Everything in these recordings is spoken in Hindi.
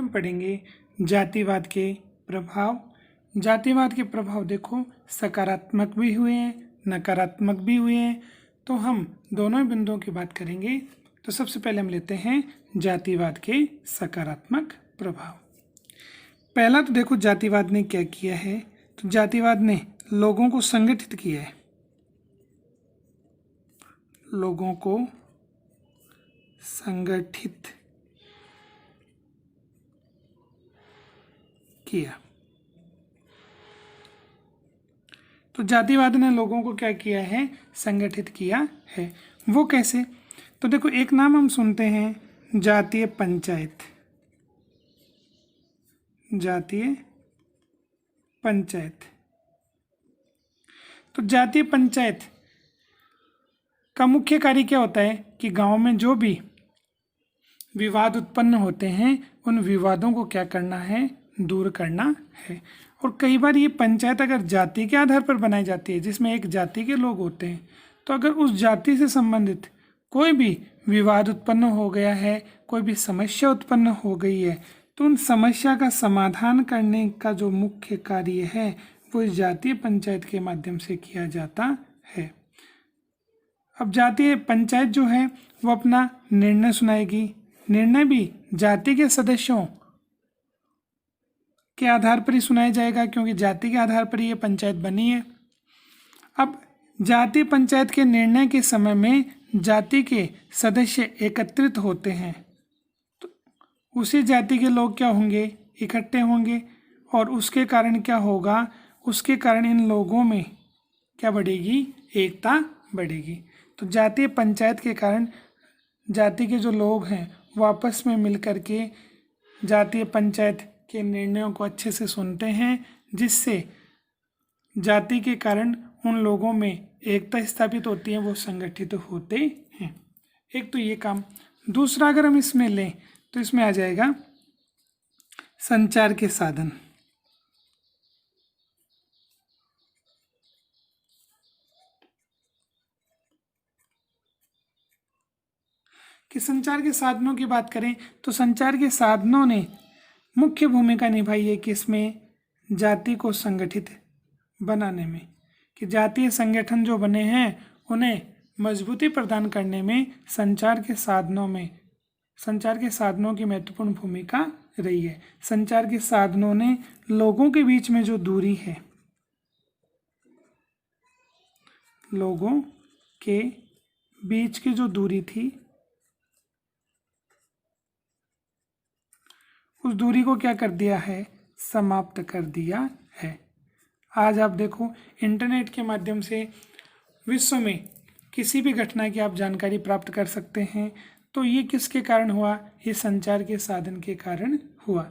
हम पढ़ेंगे जातिवाद के प्रभाव। जातिवाद के प्रभाव देखो सकारात्मक भी हुए हैं, नकारात्मक भी हुए हैं, तो हम दोनों बिंदुओं की बात करेंगे। तो सबसे पहले हम लेते हैं जातिवाद के सकारात्मक प्रभाव। पहला तो देखो जातिवाद ने क्या किया है, तो जातिवाद ने लोगों को संगठित किया है, लोगों को संगठित किया। तो जातिवाद ने लोगों को क्या किया है, संगठित किया है। वो कैसे, तो देखो एक नाम हम सुनते हैं जातीय पंचायत। जातीय पंचायत, तो जातीय पंचायत का मुख्य कार्य क्या होता है कि गांव में जो भी विवाद उत्पन्न होते हैं उन विवादों को क्या करना है, दूर करना है। और कई बार ये पंचायत अगर जाति के आधार पर बनाई जाती है, जिसमें एक जाति के लोग होते हैं, तो अगर उस जाति से संबंधित कोई भी विवाद उत्पन्न हो गया है, कोई भी समस्या उत्पन्न हो गई है, तो उन समस्या का समाधान करने का जो मुख्य कार्य है वो इस जातीय पंचायत के माध्यम से किया जाता है। अब जातीय पंचायत जो है वो अपना निर्णय सुनाएगी, निर्णय भी जाति के सदस्यों के आधार पर ही सुनाया जाएगा, क्योंकि जाति के आधार पर ये पंचायत बनी है। अब जातीय पंचायत के निर्णय के समय में जाति के सदस्य एकत्रित होते हैं, तो उसी जाति के लोग क्या होंगे, इकट्ठे होंगे, और उसके कारण क्या होगा, उसके कारण इन लोगों में क्या बढ़ेगी, एकता बढ़ेगी। तो जातीय पंचायत के कारण जाति के जो लोग हैं वो आपस में मिलकर के जातीय पंचायत के निर्णयों को अच्छे से सुनते हैं, जिससे जाति के कारण उन लोगों में एकता स्थापित होती है, वो संगठित होते हैं। एक तो ये काम। दूसरा अगर हम इसमें लें तो इसमें आ जाएगा संचार के साधन। कि संचार के साधनों की बात करें तो संचार के साधनों ने मुख्य भूमिका निभाई है किसमें, जाति को संगठित बनाने में। कि जातीय संगठन जो बने हैं उन्हें मजबूती प्रदान करने में संचार के साधनों की महत्वपूर्ण भूमिका रही है। संचार के साधनों ने लोगों के बीच में जो दूरी है, लोगों के बीच की जो दूरी थी, उस दूरी को क्या कर दिया है, समाप्त कर दिया है। आज आप देखो इंटरनेट के माध्यम से विश्व में किसी भी घटना की आप जानकारी प्राप्त कर सकते हैं। तो ये किसके कारण हुआ, ये संचार के साधन के कारण हुआ।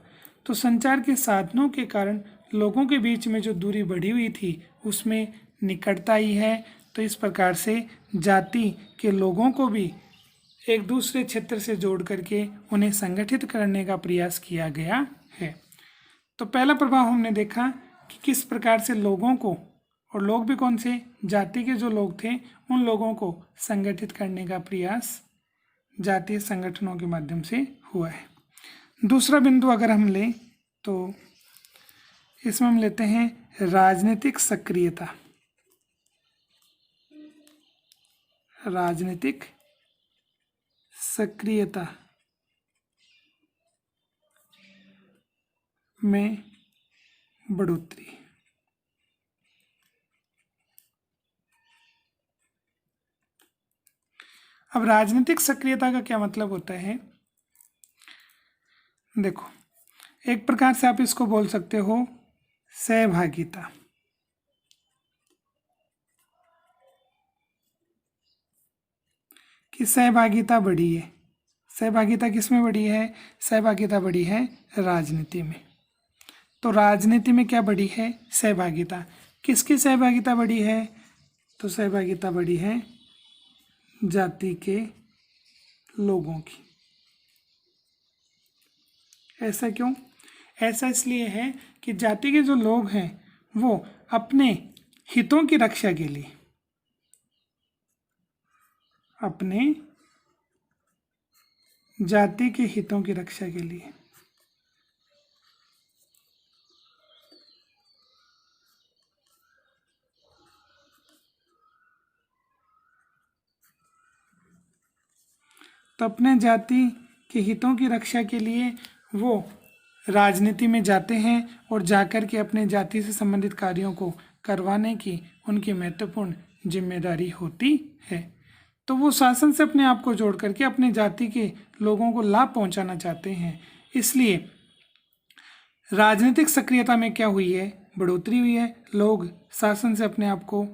तो संचार के साधनों के कारण लोगों के बीच में जो दूरी बढ़ी हुई थी उसमें निकटता ही है। तो इस प्रकार से जाति के लोगों को भी एक दूसरे क्षेत्र से जोड़ करके उन्हें संगठित करने का प्रयास किया गया है। तो पहला प्रभाव हमने देखा कि किस प्रकार से लोगों को, और लोग भी कौन से, जाति के जो लोग थे उन लोगों को संगठित करने का प्रयास जातीय संगठनों के माध्यम से हुआ है। दूसरा बिंदु अगर हम लें तो इसमें हम लेते हैं राजनीतिक सक्रियता। राजनीतिक सक्रियता में बढ़ोतरी। अब राजनीतिक सक्रियता का क्या मतलब होता है, देखो एक प्रकार से आप इसको बोल सकते हो सहभागिता। कि सहभागिता बढ़ी है। सहभागिता किस में बढ़ी है, सहभागिता बढ़ी है राजनीति में। तो राजनीति में क्या बढ़ी है, सहभागिता। किसकी सहभागिता बढ़ी है, तो सहभागिता बढ़ी है जाति के लोगों की। ऐसा क्यों, ऐसा इसलिए है कि जाति के जो लोग हैं वो अपने हितों की रक्षा के लिए, अपने जाति के हितों की रक्षा के लिए तो अपने जाति के हितों की रक्षा के लिए वो राजनीति में जाते हैं और जाकर के अपने जाति से संबंधित कार्यों को करवाने की उनकी महत्वपूर्ण जिम्मेदारी होती है। तो वो शासन से अपने आप को जोड़ करके अपने जाति के लोगों को लाभ पहुंचाना चाहते हैं। इसलिए राजनीतिक सक्रियता में क्या हुई है, बढ़ोतरी हुई है। लोग शासन से अपने आप को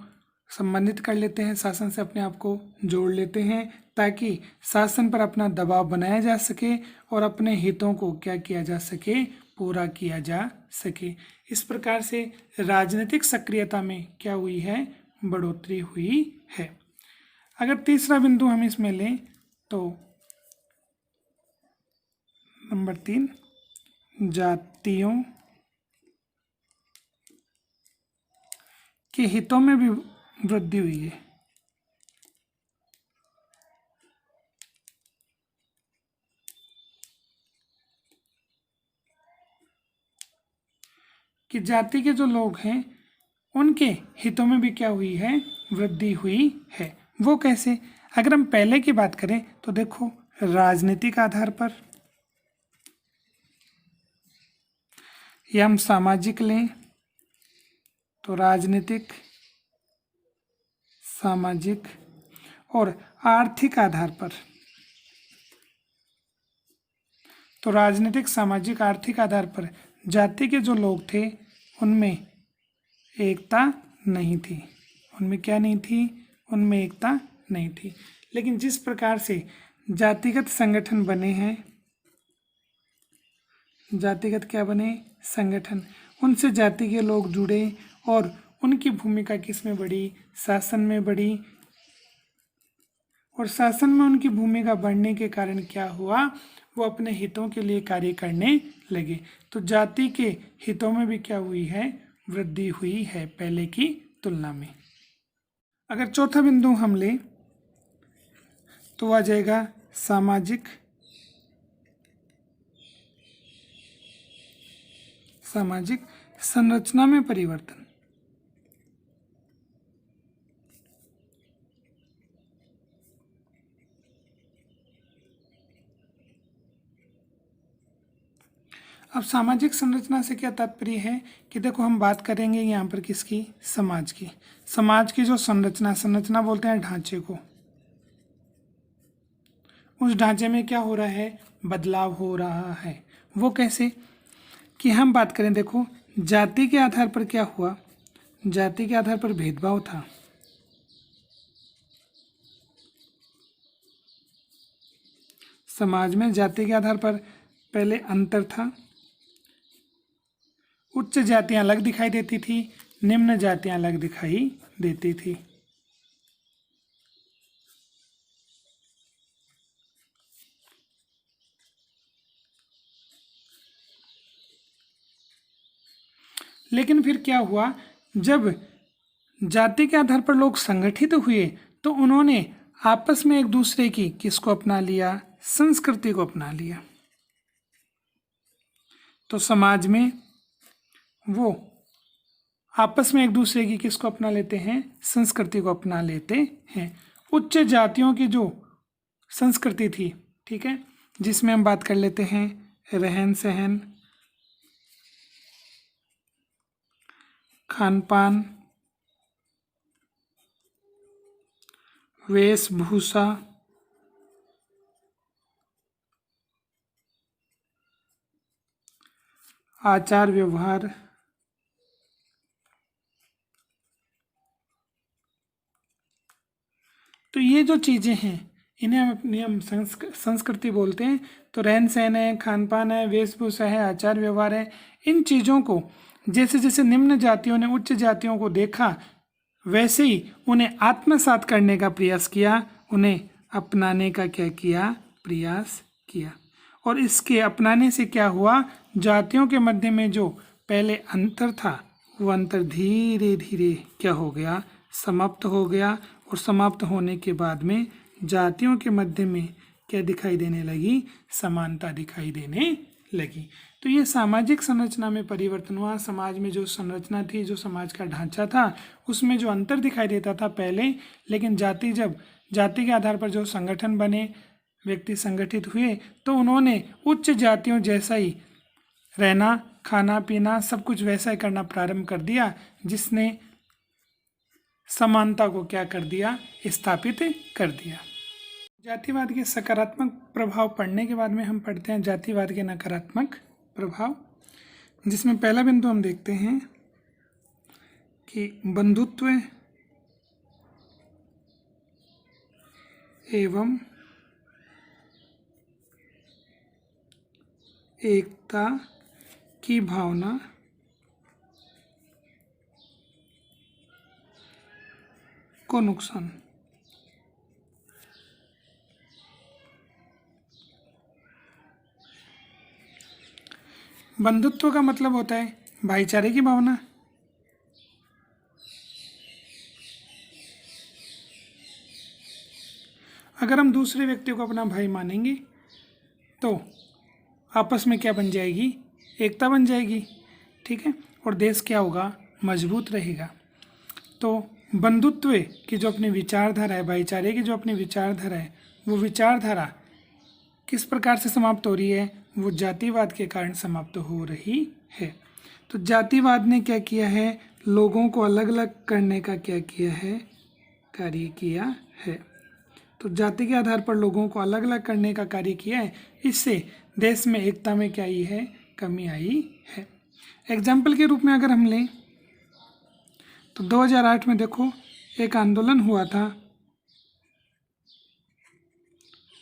संबंधित कर लेते हैं, शासन से अपने आप को जोड़ लेते हैं ताकि शासन पर अपना दबाव बनाया जा सके और अपने हितों को क्या किया जा सके, पूरा किया जा सके। इस प्रकार से राजनीतिक सक्रियता में क्या हुई है, बढ़ोतरी हुई है। अगर तीसरा बिंदु हम इसमें लें तो नंबर 3, जातियों के हितों में भी वृद्धि हुई है। कि जाति के जो लोग हैं उनके हितों में भी क्या हुई है, वृद्धि हुई है। वो कैसे? अगर हम पहले की बात करें तो देखो, राजनीतिक आधार पर, या हम सामाजिक लें तो राजनीतिक, सामाजिक और आर्थिक आधार पर। तो राजनीतिक, सामाजिक, आर्थिक आधार पर जाति के जो लोग थे उनमें एकता नहीं थी। उनमें क्या नहीं थी? उनमें एकता नहीं थी। लेकिन जिस प्रकार से जातिगत संगठन बने हैं, जातिगत क्या बने? संगठन, उनसे जाति के लोग जुड़े और उनकी भूमिका किस में बढ़ी? शासन में बढ़ी। और शासन में उनकी भूमिका बढ़ने के कारण क्या हुआ? वो अपने हितों के लिए कार्य करने लगे। तो जाति के हितों में भी क्या हुई है? वृद्धि हुई है पहले की तुलना में। अगर चौथा बिंदु हम लें तो आ जाएगा सामाजिक, सामाजिक संरचना में परिवर्तन। अब सामाजिक संरचना से क्या तात्पर्य है कि देखो, हम बात करेंगे यहाँ पर किसकी? समाज की। समाज की जो संरचना, संरचना बोलते हैं ढांचे को, उस ढांचे में क्या हो रहा है? बदलाव हो रहा है। वो कैसे? कि हम बात करें, देखो, जाति के आधार पर क्या हुआ? जाति के आधार पर भेदभाव था। समाज में जाति के आधार पर पहले अंतर था। उच्च जातियां अलग दिखाई देती थी, निम्न जातियां अलग दिखाई देती थी। लेकिन फिर क्या हुआ? जब जाति के आधार पर लोग संगठित हुए तो उन्होंने आपस में एक दूसरे की किसको अपना लिया? संस्कृति को अपना लिया। तो समाज में वो आपस में एक दूसरे की किसको अपना लेते हैं? संस्कृति को अपना लेते हैं। उच्च जातियों की जो संस्कृति थी, ठीक है, जिसमें हम बात कर लेते हैं रहन सहन, खान पान, वेशभूषा, आचार व्यवहार, तो ये जो चीज़ें हैं इन्हें हम संस्कृति बोलते हैं। तो रहन सहन है, खान पान है, वेशभूषा है, आचार व्यवहार है, इन चीज़ों को जैसे जैसे निम्न जातियों ने उच्च जातियों को देखा वैसे ही उन्हें आत्मसात करने का प्रयास किया, उन्हें अपनाने का क्या किया? प्रयास किया। और इसके अपनाने से क्या हुआ? जातियों के मध्य में जो पहले अंतर था वो अंतर धीरे धीरे क्या हो गया? समाप्त हो गया। और समाप्त होने के बाद में जातियों के मध्य में क्या दिखाई देने लगी? समानता दिखाई देने लगी। तो ये सामाजिक संरचना में परिवर्तन हुआ। समाज में जो संरचना थी, जो समाज का ढांचा था, उसमें जो अंतर दिखाई देता था पहले, लेकिन जब जाति के आधार पर जो संगठन बने, व्यक्ति संगठित हुए तो उन्होंने उच्च जातियों जैसा ही रहना, खाना पीना सब कुछ वैसा ही करना प्रारंभ कर दिया, जिसने समानता को क्या कर दिया, स्थापित कर दिया। जातिवाद के सकारात्मक प्रभाव पढ़ने के बाद में हम पढ़ते हैं जातिवाद के नकारात्मक प्रभाव, जिसमें पहला बिंदु हम देखते हैं कि बंधुत्व एवं एकता की भावना को नुकसान। बंधुत्व का मतलब होता है भाईचारे की भावना। अगर हम दूसरे व्यक्ति को अपना भाई मानेंगे तो आपस में क्या बन जाएगी, एकता बन जाएगी, ठीक है, और देश क्या होगा, मजबूत रहेगा। तो बंधुत्व की जो अपनी विचारधारा है, भाईचारे की जो अपनी विचारधारा है, वो विचारधारा किस प्रकार से समाप्त हो रही है, वो जातिवाद के कारण समाप्त हो रही है। तो जातिवाद ने क्या किया है, लोगों को अलग अलग करने का क्या किया है, कार्य किया है। तो जाति के आधार पर लोगों को अलग अलग करने का कार्य किया है, इससे देश में एकता में क्या आई है, कमी आई है। एग्जाम्पल के रूप में अगर हम लें तो 2008 में देखो एक आंदोलन हुआ था,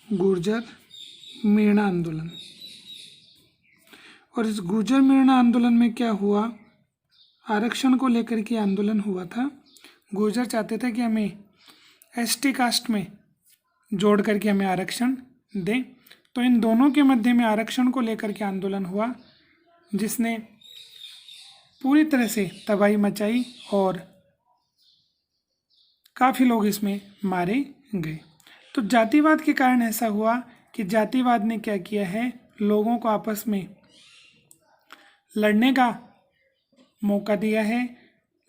गुर्जर मीणा आंदोलन। और इस गुर्जर मीणा आंदोलन में क्या हुआ, आरक्षण को लेकर के आंदोलन हुआ था। गुर्जर चाहते थे कि हमें एसटी कास्ट में जोड़ करके हमें आरक्षण दें। तो इन दोनों के मध्य में आरक्षण को लेकर के आंदोलन हुआ, जिसने पूरी तरह से तबाही मचाई और काफ़ी लोग इसमें मारे गए। तो जातिवाद के कारण ऐसा हुआ कि जातिवाद ने क्या किया है, लोगों को आपस में लड़ने का मौका दिया है,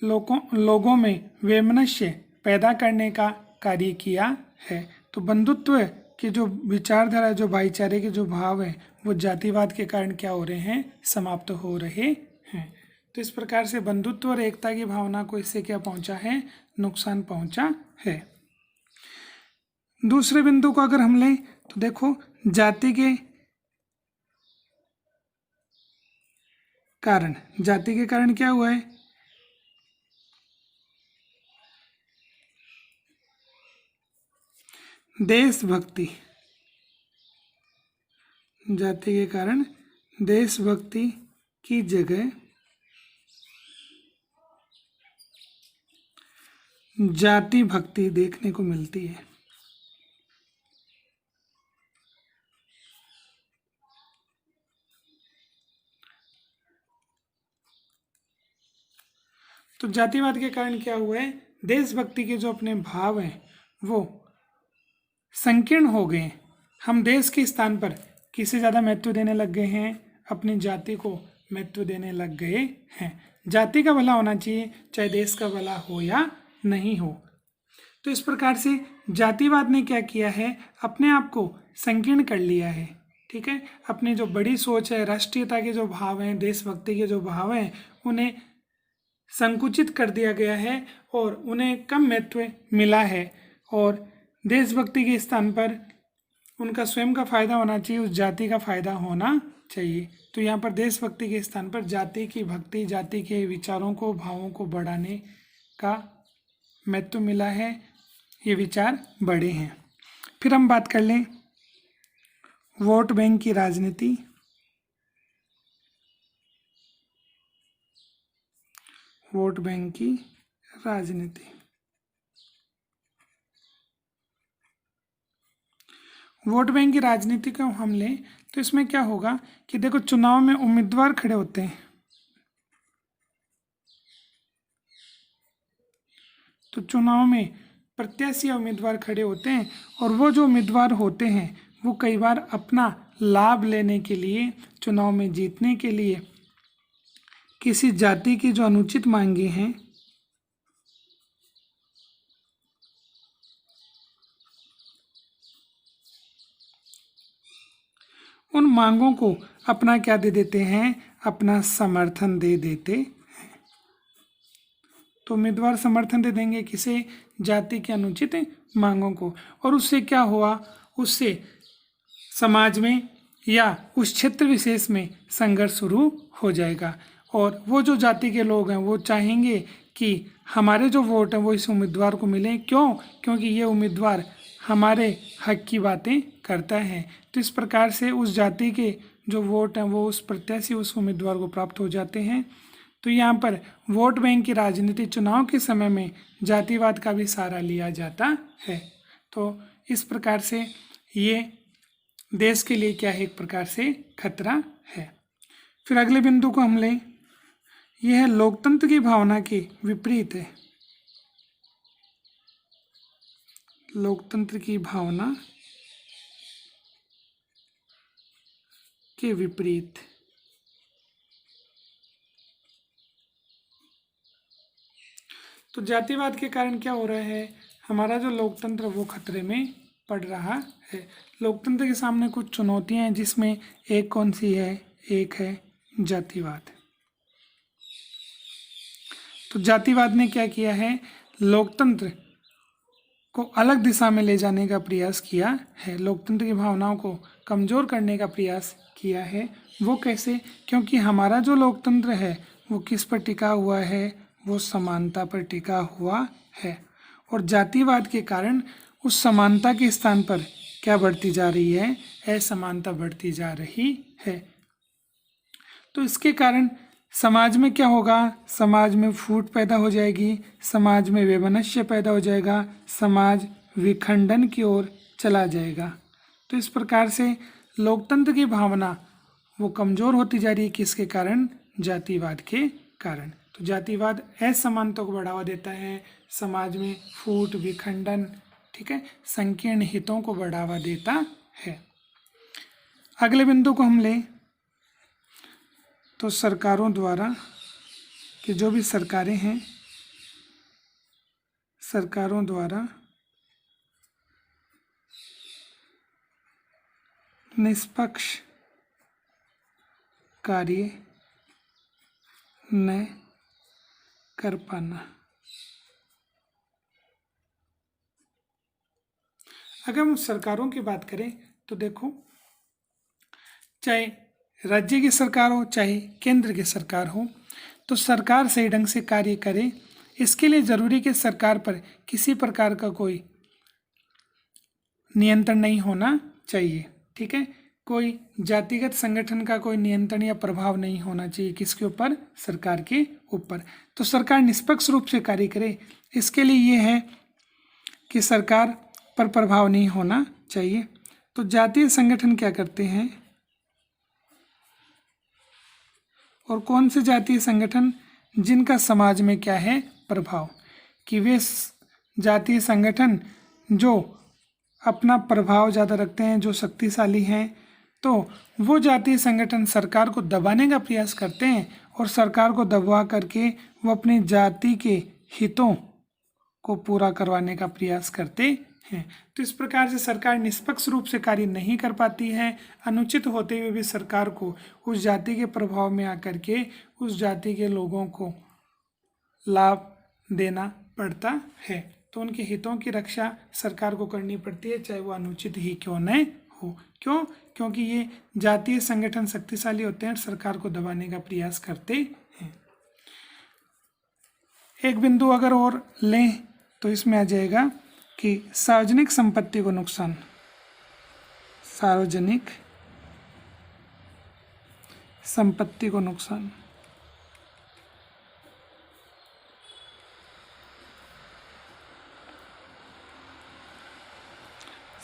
लोगों में वैमनस्य पैदा करने का कार्य किया है। तो बंधुत्व की जो विचारधारा, जो भाईचारे के जो भाव है, वो जातिवाद के कारण क्या हो रहे हैं, समाप्त हो रहे हैं। तो इस प्रकार से बंधुत्व और एकता की भावना को इससे क्या पहुंचा है, नुकसान पहुंचा है। दूसरे बिंदु को अगर हम लें तो देखो जाति के कारण क्या हुआ है, देशभक्ति। जाति के कारण देशभक्ति की जगह जाति भक्ति देखने को मिलती है। तो जातिवाद के कारण क्या हुआ है, देशभक्ति के जो अपने भाव हैं वो संकीर्ण हो गए। हम देश के स्थान पर किसे ज़्यादा महत्व देने लग गए हैं, अपनी जाति को महत्व देने लग गए हैं। जाति का भला होना चाहिए, चाहे देश का भला हो या नहीं हो। तो इस प्रकार से जातिवाद ने क्या किया है, अपने आप को संकीर्ण कर लिया है, ठीक है। अपनी जो बड़ी सोच है, राष्ट्रीयता के जो भाव हैं, देशभक्ति के जो भाव हैं, उन्हें संकुचित कर दिया गया है और उन्हें कम महत्व मिला है। और देशभक्ति के स्थान पर उनका स्वयं का फायदा होना चाहिए, उस जाति का फायदा होना चाहिए। तो यहाँ पर देशभक्ति के स्थान पर जाति की भक्ति, जाति के विचारों को, भावों को बढ़ाने का महत्व मिला है, ये विचार बड़े हैं। फिर हम बात कर लें वोट बैंक की राजनीति। वोट बैंक की राजनीति, वोट बैंक की राजनीति को हम लें तो इसमें क्या होगा कि देखो चुनाव में उम्मीदवार खड़े होते हैं, तो चुनाव में प्रत्याशी या उम्मीदवार खड़े होते हैं और वो जो उम्मीदवार होते हैं वो कई बार अपना लाभ लेने के लिए, चुनाव में जीतने के लिए किसी जाति की जो अनुचित मांगे हैं उन मांगों को अपना क्या दे देते हैं, अपना समर्थन दे देते हैं। तो उम्मीदवार समर्थन दे देंगे किसे, जाति के अनुचित मांगों को, और उससे क्या हुआ, उससे समाज में या उस क्षेत्र विशेष में संघर्ष शुरू हो जाएगा। और वो जो जाति के लोग हैं वो चाहेंगे कि हमारे जो वोट हैं वो इस उम्मीदवार को मिले। क्यों? क्योंकि ये उम्मीदवार हमारे हक की बातें करता है। तो इस प्रकार से उस जाति के जो वोट हैं वो उस प्रत्याशी, उस उम्मीदवार को प्राप्त हो जाते हैं। तो यहाँ पर वोट बैंक की राजनीति चुनाव के समय में जातिवाद का भी सहारा लिया जाता है। तो इस प्रकार से ये देश के लिए क्या है, एक प्रकार से खतरा है। फिर अगले बिंदु को हम लें, यह है लोकतंत्र की भावना के विपरीत है। लोकतंत्र की भावना के विपरीत। तो जातिवाद के कारण क्या हो रहा है, हमारा जो लोकतंत्र वो खतरे में पड़ रहा है। लोकतंत्र के सामने कुछ चुनौतियां हैं, जिसमें एक कौन सी है, एक है जातिवाद। तो जातिवाद ने क्या किया है, लोकतंत्र को अलग दिशा में ले जाने का प्रयास किया है, लोकतंत्र की भावनाओं को कमज़ोर करने का प्रयास किया है। वो कैसे? क्योंकि हमारा जो लोकतंत्र है वो किस पर टिका हुआ है, वो समानता पर टिका हुआ है। और जातिवाद के कारण उस समानता के स्थान पर क्या बढ़ती जा रही है, असमानता बढ़ती जा रही है। तो इसके कारण समाज में क्या होगा, समाज में फूट पैदा हो जाएगी, समाज में वैमनस्य पैदा हो जाएगा, समाज विखंडन की ओर चला जाएगा। तो इस प्रकार से लोकतंत्र की भावना वो कमज़ोर होती जा रही है, किसके कारण, जातिवाद के कारण। तो जातिवाद असमानता को बढ़ावा देता है, समाज में फूट, विखंडन, ठीक है, संकीर्ण हितों को बढ़ावा देता है। अगले बिंदु को हम लें तो सरकारों द्वारा कि जो भी सरकारें हैं, सरकारों द्वारा निष्पक्ष कार्य न कर पाना। अगर हम सरकारों की बात करें तो देखो, चाहे राज्य की सरकार हो चाहे केंद्र की सरकार हो, तो सरकार सही ढंग से कार्य करे, इसके लिए ज़रूरी कि सरकार पर किसी प्रकार का कोई नियंत्रण नहीं होना चाहिए। ठीक है, कोई जातिगत संगठन का कोई नियंत्रण या प्रभाव नहीं होना चाहिए किसके ऊपर, सरकार के ऊपर। तो सरकार निष्पक्ष रूप से कार्य करे, इसके लिए ये है कि सरकार पर प्रभाव नहीं होना चाहिए। तो जातीय संगठन क्या करते हैं, और कौन से जातीय संगठन जिनका समाज में क्या है प्रभाव, कि वे जातीय संगठन जो अपना प्रभाव ज़्यादा रखते हैं, जो शक्तिशाली हैं, तो वो जातीय संगठन सरकार को दबाने का प्रयास करते हैं, और सरकार को दबा करके वो अपनी जाति के हितों को पूरा करवाने का प्रयास करते हैं। तो इस प्रकार से सरकार निष्पक्ष रूप से कार्य नहीं कर पाती है, अनुचित होते हुए भी सरकार को उस जाति के प्रभाव में आकर के उस जाति के लोगों को लाभ देना पड़ता है। तो उनके हितों की रक्षा सरकार को करनी पड़ती है, चाहे वो अनुचित ही क्यों न हो। क्यों? क्योंकि ये जातीय संगठन शक्तिशाली होते हैं, सरकार को दबाने का प्रयास करते हैं। एक बिंदु अगर और लें तो इसमें आ जाएगा कि सार्वजनिक संपत्ति को नुकसान, सार्वजनिक संपत्ति को नुकसान।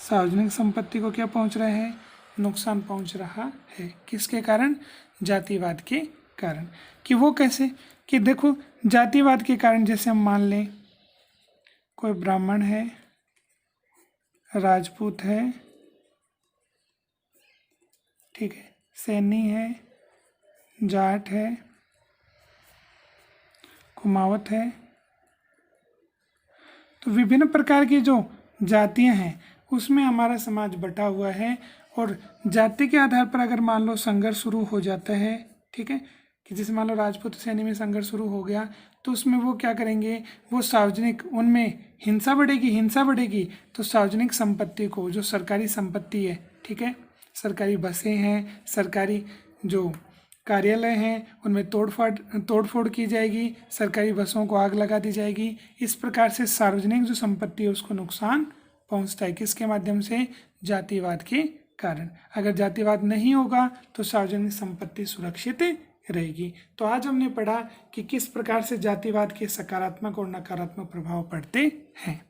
सार्वजनिक संपत्ति को क्या पहुंच रहा है, नुकसान पहुंच रहा है, किसके कारण, जातिवाद के कारण। कि वो कैसे, कि देखो जातिवाद के कारण जैसे हम मान लें कोई ब्राह्मण है, राजपूत है, ठीक है, सैनी है, जाट है, कुमावत है, तो विभिन्न प्रकार की जो जातियां हैं उसमें हमारा समाज बटा हुआ है और जाति के आधार पर अगर मान लो संघर्ष शुरू हो जाता है, ठीक है, कि जैसे मान लो राजपूत श्रेणी में संघर्ष शुरू हो गया तो उसमें वो क्या करेंगे, वो सार्वजनिक, उनमें हिंसा बढ़ेगी तो सार्वजनिक संपत्ति को, जो सरकारी संपत्ति है, ठीक है, सरकारी बसें हैं, सरकारी जो कार्यालय हैं, उनमें तोड़फोड़ की जाएगी, सरकारी बसों को आग लगा दी जाएगी। इस प्रकार से सार्वजनिक जो संपत्ति है उसको नुकसान पहुंचता है। किसके माध्यम से? जातिवाद के कारण। अगर जातिवाद नहीं होगा तो सार्वजनिक संपत्ति सुरक्षित रहेगी। तो आज हमने पढ़ा कि किस प्रकार से जातिवाद के सकारात्मक और नकारात्मक प्रभाव पड़ते हैं।